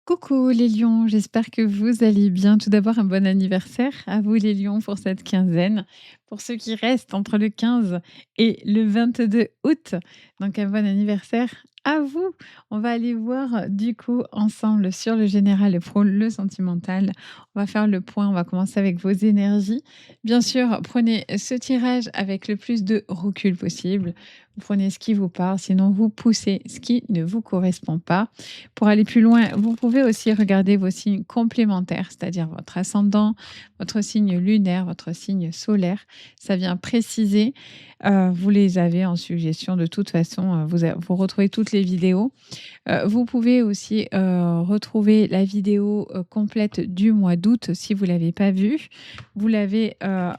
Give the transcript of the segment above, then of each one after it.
Coucou les lions, j'espère que vous allez bien. Tout d'abord, un bon anniversaire à vous les lions pour cette quinzaine. Pour ceux qui restent entre le 15 et le 22 août, donc un bon anniversaire à vous. On va aller voir du coup ensemble sur le général, le pro, le sentimental. On va faire le point, on va commencer avec vos énergies. Bien sûr, prenez ce tirage avec le plus de recul possible. Vous prenez ce qui vous parle, sinon vous poussez ce qui ne vous correspond pas. Pour aller plus loin, vous pouvez aussi regarder vos signes complémentaires, c'est-à-dire votre ascendant, votre signe lunaire, votre signe solaire. Ça vient préciser, vous les avez en suggestion de toute façon, vous retrouvez toutes les vidéos. Vous pouvez aussi retrouver la vidéo complète du mois d'août si vous ne l'avez pas vue. Vous l'avez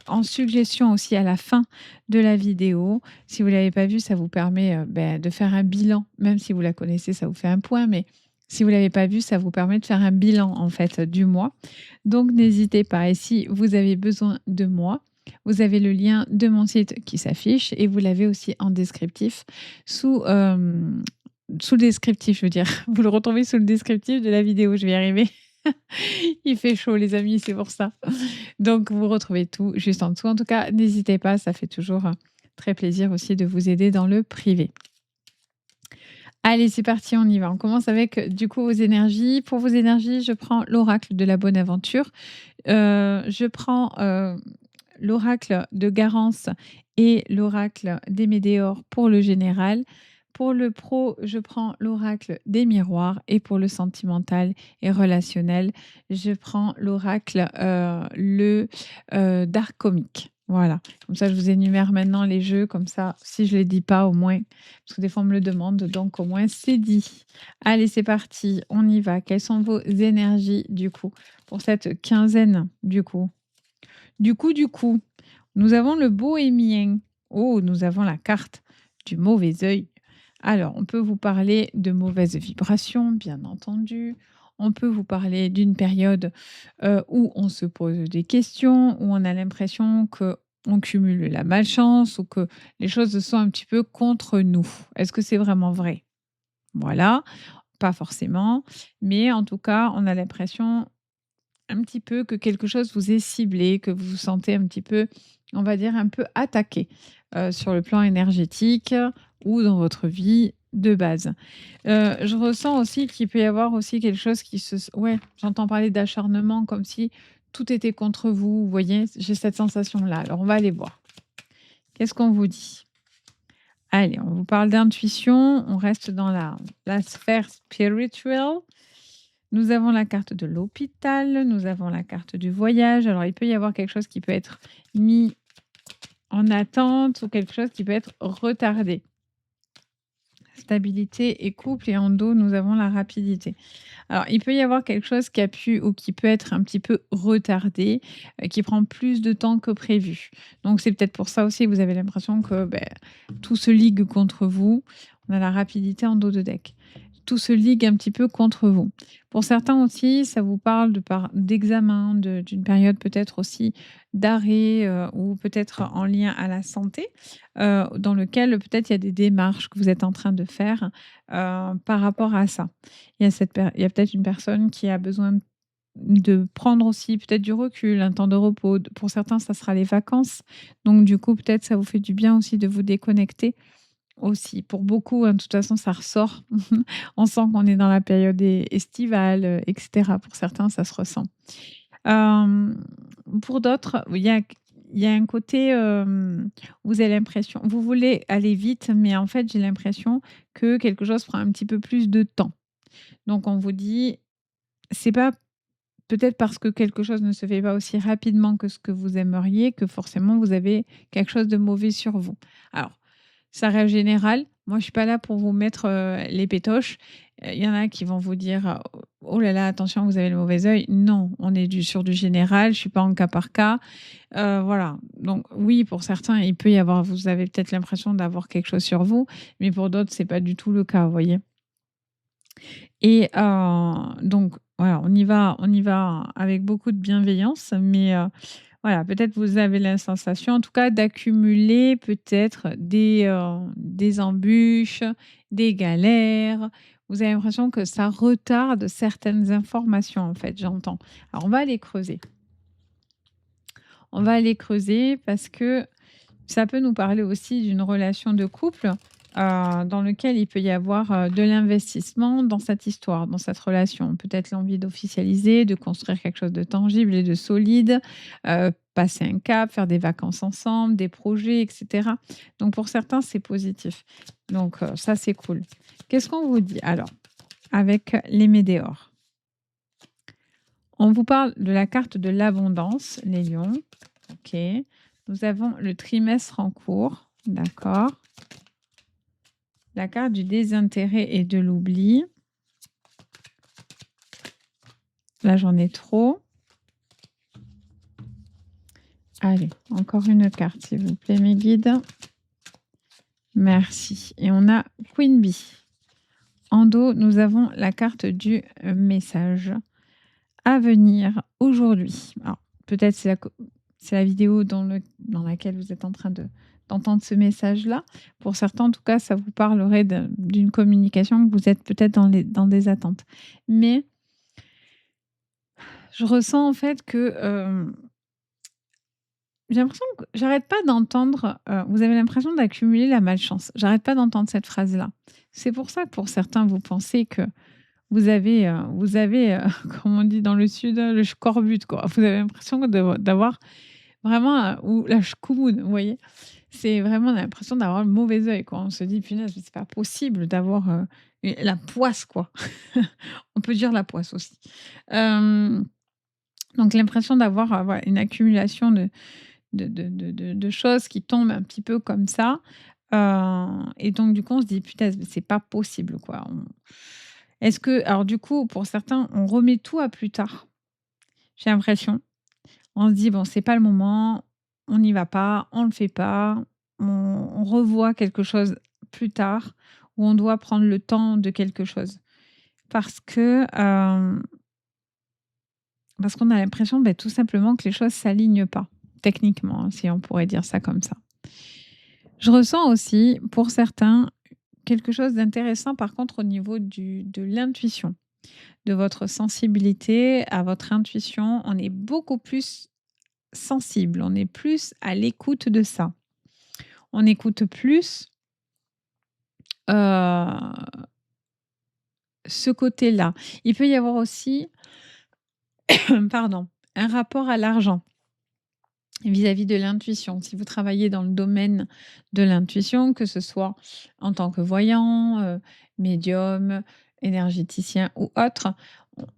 en suggestion aussi à la fin de la vidéo. Si vous ne l'avez pas vue, ça vous permet de faire un bilan. Même si vous la connaissez, ça vous fait un point, mais si vous ne l'avez pas vue, ça vous permet de faire un bilan en fait du mois. Donc n'hésitez pas. Et si vous avez besoin de moi, vous avez le lien de mon site qui s'affiche et vous l'avez aussi en descriptif sous le descriptif, je veux dire. Vous le retrouvez sous le descriptif de la vidéo. Je vais y arriver. Il fait chaud, les amis, c'est pour ça. Donc, vous retrouvez tout juste en dessous. En tout cas, n'hésitez pas, ça fait toujours très plaisir aussi de vous aider dans le privé. Allez, c'est parti, on y va. On commence avec du coup vos énergies. Pour vos énergies, je prends l'oracle de la bonne aventure. Je prends l'oracle de Garance et l'oracle des Médéors pour le général. Pour le pro, je prends l'oracle des miroirs et pour le sentimental et relationnel, je prends l'oracle, dark comique. Voilà, comme ça je vous énumère maintenant les jeux, comme ça si je ne les dis pas au moins, parce que des fois on me le demande, donc au moins c'est dit. Allez, c'est parti, on y va. Quelles sont vos énergies du coup pour cette quinzaine du coup? Du coup, nous avons le bohémien. Oh, nous avons la carte du mauvais œil. Alors, on peut vous parler de mauvaises vibrations, bien entendu. On peut vous parler d'une période où on se pose des questions, où on a l'impression que on cumule la malchance ou que les choses sont un petit peu contre nous. Est-ce que c'est vraiment vrai? Voilà, pas forcément, mais en tout cas, on a l'impression un petit peu que quelque chose vous est ciblé, que vous vous sentez un petit peu, on va dire, un peu attaqué sur le plan énergétique ou dans votre vie de base. Je ressens aussi qu'il peut y avoir aussi quelque chose qui se... Ouais, j'entends parler d'acharnement comme si tout était contre vous. Vous voyez, j'ai cette sensation-là. Alors, on va aller voir. Qu'est-ce qu'on vous dit? Allez, on vous parle d'intuition. On reste dans la sphère spirituelle. Nous avons la carte de l'hôpital, nous avons la carte du voyage. Alors, il peut y avoir quelque chose qui peut être mis en attente ou quelque chose qui peut être retardé. Stabilité et couple, et en dos, nous avons la rapidité. Alors, il peut y avoir quelque chose qui a pu ou qui peut être un petit peu retardé, qui prend plus de temps que prévu. Donc, c'est peut-être pour ça aussi que vous avez l'impression que tout se ligue contre vous. On a la rapidité en dos de deck. Tout se ligue un petit peu contre vous. Pour certains aussi, ça vous parle d'examen, d'une période peut-être aussi d'arrêt ou peut-être en lien à la santé, dans lequel peut-être il y a des démarches que vous êtes en train de faire par rapport à ça. Il y a peut-être une personne qui a besoin de prendre aussi peut-être du recul, un temps de repos. Pour certains, ça sera les vacances. Donc, du coup, peut-être ça vous fait du bien aussi de vous déconnecter aussi. Pour beaucoup, hein, de toute façon, ça ressort. On sent qu'on est dans la période estivale, etc. Pour certains, ça se ressent. Euh, pour d'autres, il y a un côté, vous avez l'impression, vous voulez aller vite, mais en fait, j'ai l'impression que quelque chose prend un petit peu plus de temps. Donc, on vous dit, c'est pas peut-être parce que quelque chose ne se fait pas aussi rapidement que ce que vous aimeriez que forcément vous avez quelque chose de mauvais sur vous. Alors, ça reste général. Moi, je suis pas là pour vous mettre les pétoches. Il y en a qui vont vous dire oh là là, attention, vous avez le mauvais œil. Non, on est sur du général. Je suis pas en cas par cas. Voilà. Donc oui, pour certains, il peut y avoir. Vous avez peut-être l'impression d'avoir quelque chose sur vous, mais pour d'autres, c'est pas du tout le cas. Vous voyez. Et donc voilà, on y va avec beaucoup de bienveillance, mais voilà, peut-être vous avez la sensation, en tout cas, d'accumuler peut-être des embûches, des galères. vous avez l'impression que ça retarde certaines informations, en fait, j'entends. Alors, on va aller creuser. On va aller creuser parce que ça peut nous parler aussi d'une relation de couple, dans lequel il peut y avoir, de l'investissement dans cette histoire, dans cette relation. Peut-être l'envie d'officialiser, de construire quelque chose de tangible et de solide, passer un cap, faire des vacances ensemble, des projets et cetera. Donc pour certains, c'est positif. Donc ça, c'est cool. Qu'est-ce qu'on vous dit alors avec les météores? On vous parle de la carte de l'abondance, les lions. OK. Nous avons le trimestre en cours. D'accord. La carte du désintérêt et de l'oubli. Là, j'en ai trop. Allez, encore une carte, s'il vous plaît, mes guides. Merci. Et on a Queen Bee. En dos, nous avons la carte du message à venir aujourd'hui. Alors, peut-être c'est la vidéo dans laquelle vous êtes en train d'entendre ce message-là. Pour certains, en tout cas, ça vous parlerait d'une communication que vous êtes peut-être dans des attentes. Mais je ressens en fait que j'ai l'impression que j'arrête pas d'entendre, vous avez l'impression d'accumuler la malchance. J'arrête pas d'entendre cette phrase-là. C'est pour ça que pour certains, vous pensez que vous avez, comme on dit dans le sud, le scorbut, quoi. Vous avez l'impression d'avoir vraiment, ou la schkoumoune, vous voyez? C'est vraiment on a l'impression d'avoir le mauvais œil, quoi. On se dit: «Punaise, mais c'est pas possible d'avoir, la poisse, quoi». On peut dire la poisse aussi. Hem, donc l'impression d'avoir, voilà, une accumulation de choses qui tombent un petit peu comme ça, et donc du coup, on se dit: «Punaise, mais c'est pas possible, quoi». Est-ce que alors du coup, pour certains, on remet tout à plus tard, j'ai l'impression. On se dit: «Bon, c'est pas le moment, on n'y va pas, on le fait pas, on revoit quelque chose plus tard, ou on doit prendre le temps de quelque chose». Parce que, parce qu'on a l'impression, tout simplement que les choses s'alignent pas, techniquement, hein, si on pourrait dire ça comme ça. Je ressens aussi, pour certains, quelque chose d'intéressant par contre au niveau de l'intuition, de votre sensibilité à votre intuition. On est beaucoup plus sensible, on est plus à l'écoute de ça. On écoute plus, heu, ce côté-là. Il peut y avoir aussi, pardon, un rapport à l'argent vis-à-vis de l'intuition. Si vous travaillez dans le domaine de l'intuition, que ce soit en tant que voyant, médium, énergéticien ou autre,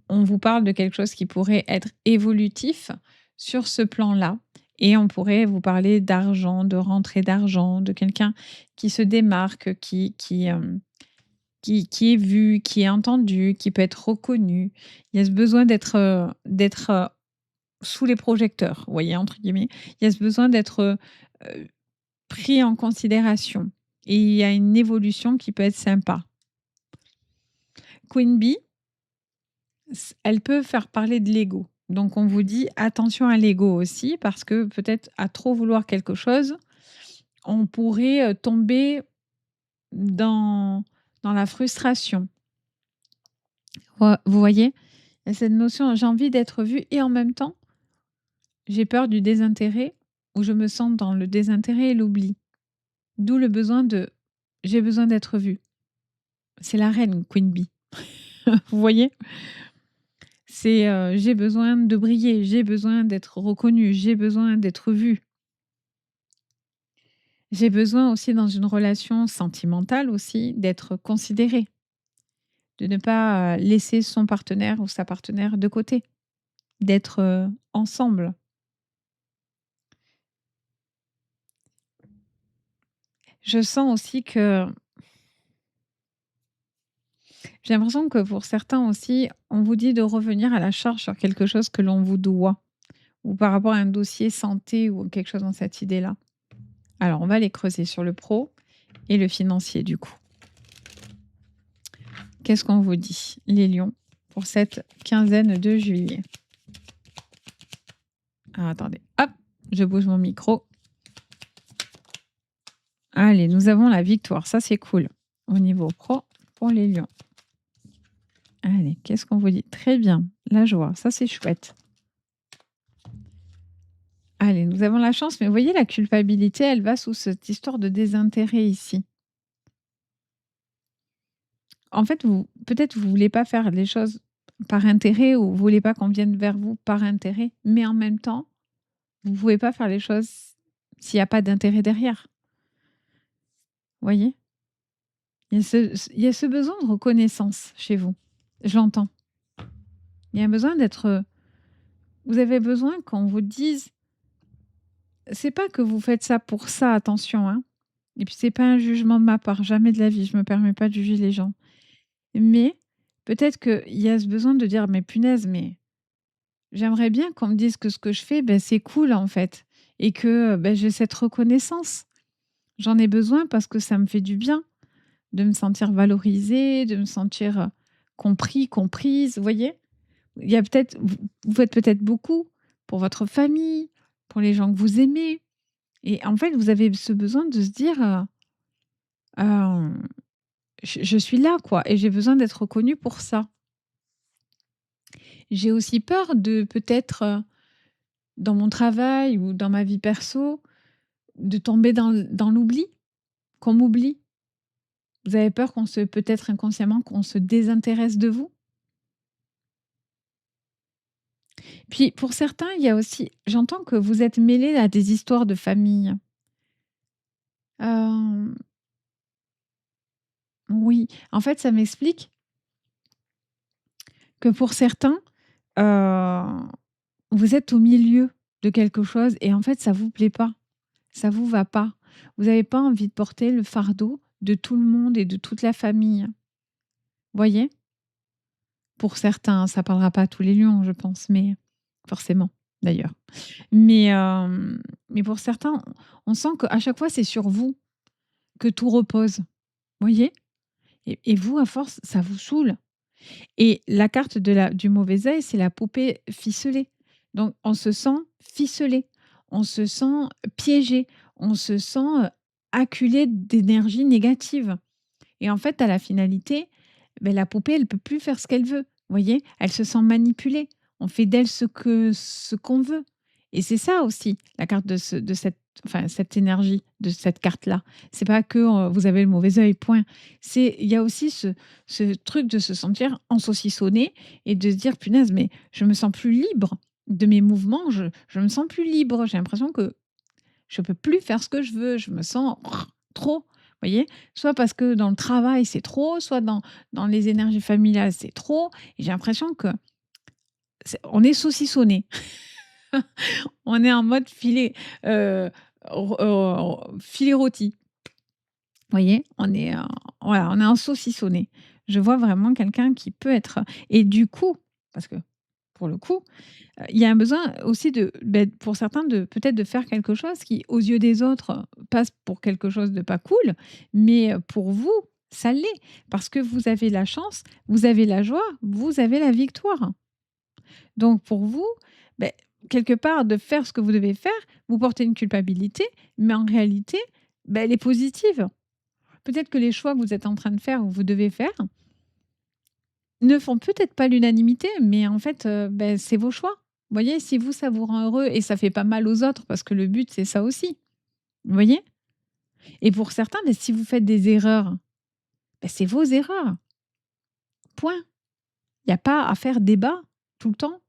on vous parle de quelque chose qui pourrait être évolutif sur ce plan-là, et on pourrait vous parler d'argent, de rentrée d'argent, de quelqu'un qui se démarque, qui est vu, qui est entendu, qui peut être reconnu. Il y a ce besoin d'être sous les projecteurs, vous voyez? Entre guillemets. Il y a ce besoin d'être, pris en considération, et il y a une évolution qui peut être sympa. Queen Bee, elle peut faire parler de l'ego. Donc on vous dit attention à l'ego aussi, parce que peut-être à trop vouloir quelque chose, on pourrait, tomber dans la frustration. Vous voyez? Il y a cette notion, j'ai envie d'être vue et en même temps, j'ai peur du désintérêt, ou je me sens dans le désintérêt et l'oubli. D'où le besoin de j'ai besoin d'être vue. C'est la reine Queen Bee. Vous voyez? C'est, j'ai besoin de briller, j'ai besoin d'être reconnue, j'ai besoin d'être vue. J'ai besoin aussi dans une relation sentimentale aussi d'être considérée, de ne pas, laisser son partenaire ou sa partenaire de côté, d'être, ensemble. Je sens aussi que j'ai l'impression que pour certains aussi, on vous dit de revenir à la charge sur quelque chose que l'on vous doit, ou par rapport à un dossier santé ou quelque chose dans cette idée-là. Alors, on va les creuser sur le pro et le financier du coup. Qu'est-ce qu'on vous dit, les lions, pour cette quinzaine de juillet? Ah, attendez, hop, je bouge mon micro. Allez, nous avons la victoire, ça c'est cool. Au niveau pro, pour les lions. Allez, qu'est-ce qu'on vous dit? Très bien, la joie, ça c'est chouette. Allez, nous avons la chance, mais vous voyez la culpabilité, elle va sous cette histoire de désintérêt ici. En fait, vous peut-être vous voulez pas faire les choses par intérêt ou vous voulez pas qu'on vienne vers vous par intérêt, mais en même temps, vous pouvez pas faire les choses s'il y a pas d'intérêt derrière. Voyez? Il y a ce besoin de reconnaissance chez vous. J'entends. Il y a un besoin d'être, vous avez besoin qu'on vous dise c'est pas que vous faites ça pour ça, attention, hein, et puis c'est pas un jugement de ma part, jamais de la vie, je me permets pas de juger les gens. Mais peut-être qu'il y a ce besoin de dire: «Mais punaise, mais j'aimerais bien qu'on me dise que ce que je fais, ben c'est cool, en fait et que, j'ai cette reconnaissance. J'en ai besoin parce que ça me fait du bien de me sentir valorisée, de me sentir, compris, comprise», vous voyez? Il y a peut-être vous faites peut-être beaucoup pour votre famille, pour les gens que vous aimez et en fait, vous avez ce besoin de se dire, hem: «Je suis là, quoi et j'ai besoin d'être reconnue pour ça». J'ai aussi peur de peut-être, dans mon travail ou dans ma vie perso, de tomber dans l'oubli, qu'on m'oublie. Vous avez peur qu'on se peut-être inconsciemment qu'on se désintéresse de vous? Puis pour certains, il y a aussi j'entends que vous êtes mêlés à des histoires de famille. Hem, oui, en fait, ça m'explique que pour certains, heu, vous êtes au milieu de quelque chose et en fait, ça vous plaît pas, ça vous va pas. Vous avez pas envie de porter le fardeau de tout le monde et de toute la famille. Voyez? Pour certains, ça parlera pas à tous les lions, je pense, mais forcément, d'ailleurs. Mais, mais pour certains, on sent qu'à chaque fois, c'est sur vous que tout repose. Voyez? Et vous, à force, ça vous saoule. Et la carte de la du mauvais œil, c'est la poupée ficelée. Donc on se sent ficelé, on se sent piégé, on se sent, acculé d'énergie négative. Et en fait, à la finalité, la poupée, elle peut plus faire ce qu'elle veut. Vous voyez? Elle se sent manipulée. On fait d'elle ce qu'on veut. Et c'est ça aussi la carte de cette enfin cette énergie de cette carte-là. C'est pas que, vous avez le mauvais œil, point. C'est il y a aussi ce truc de se sentir ensaucissonné et de se dire: «Punaise, mais je me sens plus libre de mes mouvements, je me sens plus libre. J'ai l'impression que je peux plus faire ce que je veux, je me sens trop». Voyez? Soit parce que dans le travail, c'est trop, soit dans les énergies familiales, c'est trop et j'ai l'impression que on est saucissonné. On est en mode filet, filet rôti. Voyez? On est, voilà, on est en saucissonné. Je vois vraiment quelqu'un qui peut être et du coup, parce que pour le coup, il y a un besoin aussi de, pour certains de peut-être de faire quelque chose qui, aux yeux des autres, passe pour quelque chose de pas cool, mais pour vous, ça l'est. Parce que vous avez la chance, vous avez la joie, vous avez la victoire. Donc pour vous, beh, quelque part de faire ce que vous devez faire, vous portez une culpabilité, mais en réalité, elle est positive. Peut-être que les choix que vous êtes en train de faire ou vous devez faire ne font peut-être pas l'unanimité, mais en fait, c'est vos choix. Vous voyez? Si vous, ça vous rend heureux et ça fait pas mal aux autres parce que le but, c'est ça aussi. Vous voyez? Et pour certains, si vous faites des erreurs, c'est vos erreurs, point. Il y a pas à faire débat tout le temps.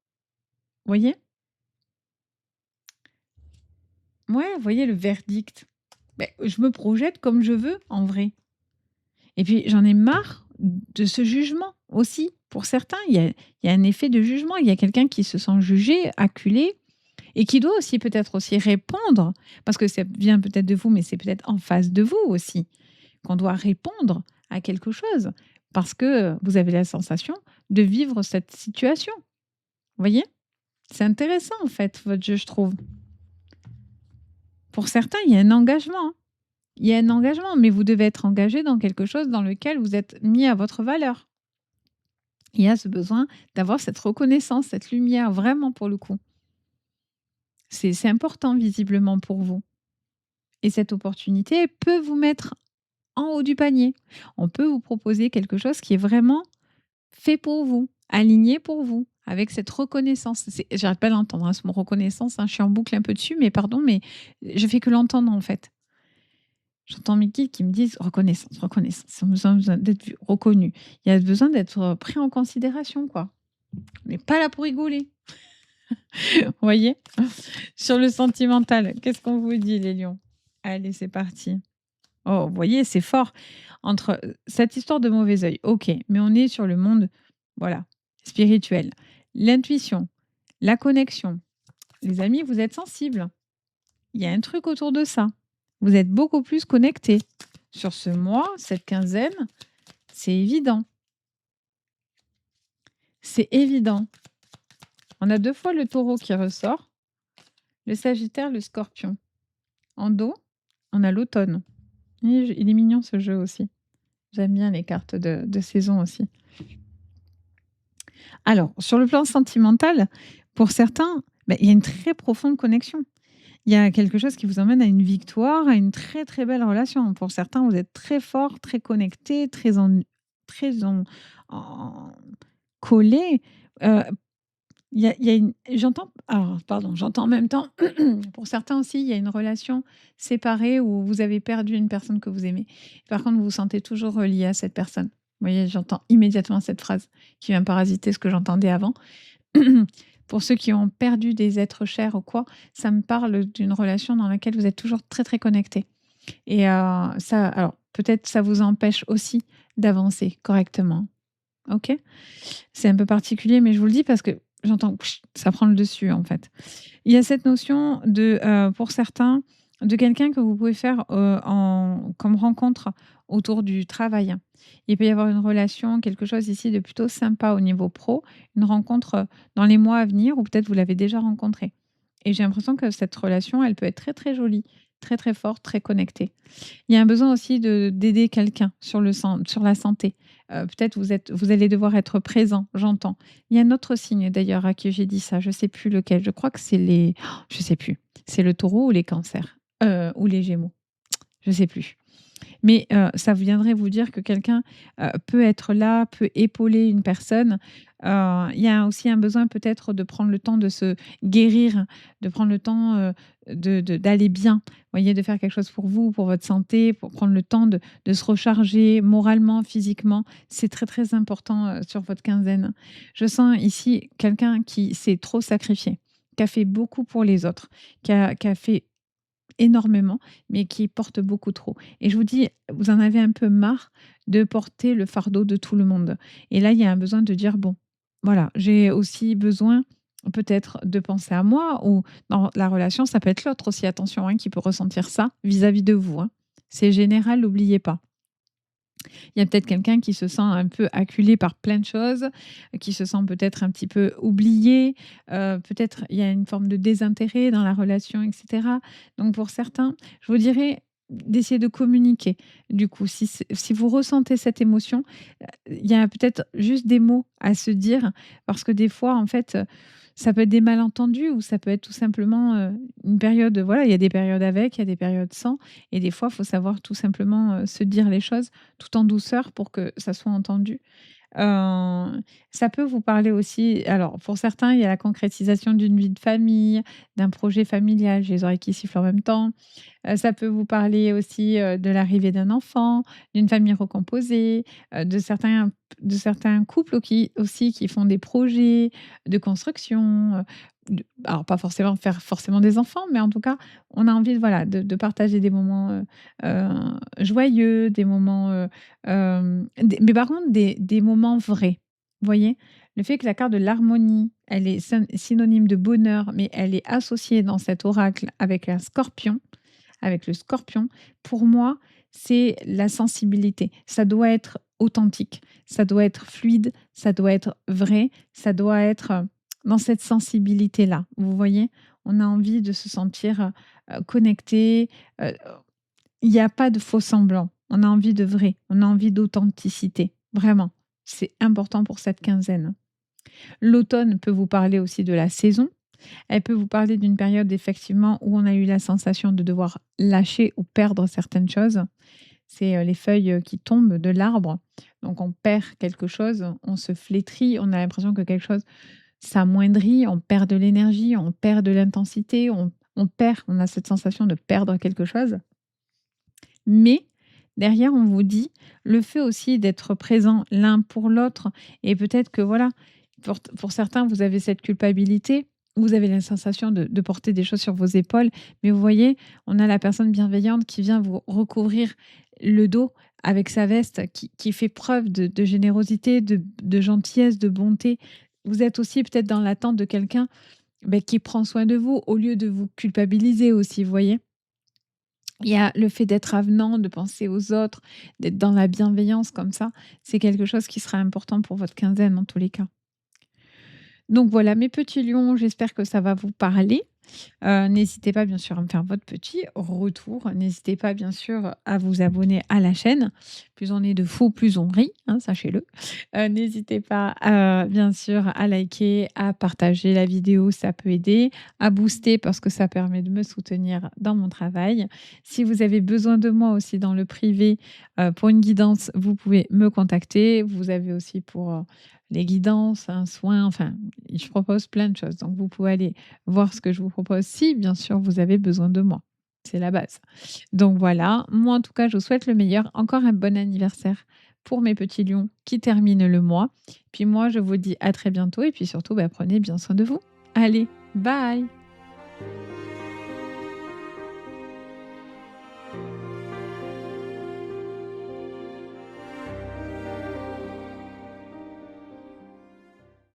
Vous voyez? Ouais, vous voyez le verdict? Je me projette comme je veux en vrai. Et puis j'en ai marre de ce jugement aussi. Pour certains, il y a un effet de jugement. Il y a quelqu'un qui se sent jugé, acculé et qui doit aussi peut-être aussi répondre, parce que ça vient peut-être de vous, mais c'est peut-être en face de vous aussi, qu'on doit répondre à quelque chose, parce que vous avez la sensation de vivre cette situation. Vous voyez? C'est intéressant en fait, votre jeu, je trouve. Pour certains, il y a un engagement, hein. Il y a un engagement, mais vous devez être engagé dans quelque chose dans lequel vous êtes mis à votre valeur. Il y a ce besoin d'avoir cette reconnaissance, cette lumière, vraiment pour le coup. C'est important visiblement pour vous et cette opportunité peut vous mettre en haut du panier. On peut vous proposer quelque chose qui est vraiment fait pour vous, aligné pour vous, avec cette reconnaissance. J'arrête pas d'entendre, hein, ce mot reconnaissance, hein, je suis en boucle un peu dessus, mais pardon, mais je fais que l'entendre en fait. J'entends mes guides qui me disent reconnaissance, reconnaissance. On a besoin d'être reconnu. Il y a besoin d'être pris en considération, quoi. On n'est pas là pour rigoler. Vous voyez? Sur le sentimental, qu'est-ce qu'on vous dit, les lions? Allez, c'est parti. Oh, vous voyez, c'est fort. Entre cette histoire de mauvais œil, ok, mais on est sur le monde, voilà, spirituel. L'intuition, la connexion. Les amis, vous êtes sensibles. Il y a un truc autour de ça. Vous êtes beaucoup plus connectés. Sur ce mois, cette quinzaine, c'est évident. C'est évident. On a 2 fois le taureau qui ressort, le sagittaire, le scorpion. En dos, on a l'automne. Il est mignon ce jeu aussi. J'aime bien les cartes de saison aussi. Alors, sur le plan sentimental, pour certains, il y a une très profonde connexion. Il y a quelque chose qui vous emmène à une victoire, à une très, très belle relation. Pour certains, vous êtes très forts, très connectés, très en collés. Il y a une j'entends alors pardon, j'entends en même temps, pour certains aussi, il y a une relation séparée où vous avez perdu une personne que vous aimez. Par contre, vous vous sentez toujours relié à cette personne. Vous voyez, j'entends immédiatement cette phrase qui vient parasiter ce que j'entendais avant. Pour ceux qui ont perdu des êtres chers ou quoi, ça me parle d'une relation dans laquelle vous êtes toujours très, très connectés et ça alors peut-être ça vous empêche aussi d'avancer correctement. OK? C'est un peu particulier, mais je vous le dis parce que j'entends ça prend le dessus, en fait. Il y a cette notion de, pour certains, de quelqu'un que vous pouvez faire, comme rencontre autour du travail. Il peut y avoir une relation, quelque chose ici de plutôt sympa au niveau pro, une rencontre, dans les mois à venir ou peut-être vous l'avez déjà rencontré et j'ai l'impression que cette relation, elle peut être très, très jolie, très, très forte, très connectée. Il y a un besoin aussi d'aider quelqu'un sur la santé. Peut-être vous allez devoir être présent, j'entends. Il y a un autre signe d'ailleurs à qui j'ai dit ça, je ne sais plus lequel. Je crois que c'est je sais plus. C'est le taureau ou les cancers, ou les gémeaux, je ne sais plus. Mais ça viendrait vous dire que quelqu'un, peut être là, peut épauler une personne. Il y a aussi un besoin peut-être de prendre le temps de se guérir, de prendre le temps, d'aller bien. Vous voyez? De faire quelque chose pour vous, pour votre santé, pour prendre le temps de se recharger moralement, physiquement. C'est très, très important, sur votre quinzaine. Je sens ici quelqu'un qui s'est trop sacrifié, qui a fait beaucoup pour les autres, qui a fait énormément, mais qui porte beaucoup trop. Et je vous dis, vous en avez un peu marre de porter le fardeau de tout le monde. Et là, il y a un besoin de dire, bon, voilà, j'ai aussi besoin peut-être de penser à moi ou dans la relation, ça peut être l'autre aussi, attention, hein, qui peut ressentir ça vis-à-vis de vous, hein. C'est général, n'oubliez pas. Il y a peut-être quelqu'un qui se sent un peu acculé par plein de choses, qui se sent peut-être un petit peu oublié, peut-être il y a une forme de désintérêt dans la relation et cetera. Donc pour certains, je vous dirais d'essayer de communiquer. Du coup, si vous ressentez cette émotion, il y a peut-être juste des mots à se dire parce que des fois, en fait, ça peut être des malentendus ou ça peut être tout simplement, une période, voilà, il y a des périodes avec, il y a des périodes sans et des fois, il faut savoir tout simplement, se dire les choses tout en douceur pour que ça soit entendu. Ça peut vous parler aussi alors pour certains, il y a la concrétisation d'une vie de famille, d'un projet familial, j'ai les oreilles qui sifflent en même temps. Ça peut vous parler aussi, de l'arrivée d'un enfant, d'une famille recomposée, de certains couples qui aussi qui font des projets de construction, alors pas forcément faire forcément des enfants, mais en tout cas, on a envie de voilà, de partager des moments, joyeux, des moments, mais par contre des moments vrais. Vous voyez? Le fait que la carte de l'harmonie, elle est synonyme de bonheur, mais elle est associée dans cet oracle avec le scorpion, pour moi, c'est la sensibilité. Ça doit être authentique, ça doit être fluide, ça doit être vrai, ça doit être, dans cette sensibilité-là. Vous voyez? On a envie de se sentir, connecté, il n'y a pas de faux semblant. On a envie de vrai, on a envie d'authenticité, vraiment. C'est important pour cette quinzaine. L'automne peut vous parler aussi de la saison. Elle peut vous parler d'une période effectivement où on a eu la sensation de devoir lâcher ou perdre certaines choses. C'est, les feuilles, qui tombent de l'arbre. Donc on perd quelque chose, on se flétrit, on a l'impression que quelque chose s'amoindrit, on perd de l'énergie, on perd de l'intensité, on a cette sensation de perdre quelque chose. Mais derrière, on vous dit, le fait aussi d'être présent l'un pour l'autre et peut-être que voilà, pour certains, vous avez cette culpabilité, vous avez la sensation de porter des choses sur vos épaules, mais vous voyez, on a la personne bienveillante qui vient vous recouvrir le dos avec sa veste, qui fait preuve de générosité, de gentillesse, de bonté. Vous êtes aussi peut-être dans l'attente de quelqu'un, beh, qui prend soin de vous au lieu de vous culpabiliser aussi, vous voyez? Il y a le fait d'être avenant, de penser aux autres, d'être dans la bienveillance comme ça, c'est quelque chose qui sera important pour votre quinzaine en tous les cas. Donc voilà mes petits lions, j'espère que ça va vous parler. N'hésitez pas bien sûr à me faire votre petit retour. N'hésitez pas bien sûr à vous abonner à la chaîne. Plus on est de fous, plus on rit, hein, sachez-le. N'hésitez pas, bien sûr à liker, à partager la vidéo, ça peut aider, à booster parce que ça permet de me soutenir dans mon travail. Si vous avez besoin de moi aussi dans le privé, pour une guidance, vous pouvez me contacter. Vous avez aussi pour, les guidances, un soin, enfin, je propose plein de choses. Donc vous pouvez aller voir ce que je vous propose si, bien sûr, vous avez besoin de moi. C'est la base. Donc voilà, moi en tout cas, je vous souhaite le meilleur. Encore un bon anniversaire pour mes petits lions qui terminent le mois. Puis moi, je vous dis à très bientôt et puis surtout, bah, prenez bien soin de vous. Allez, bye!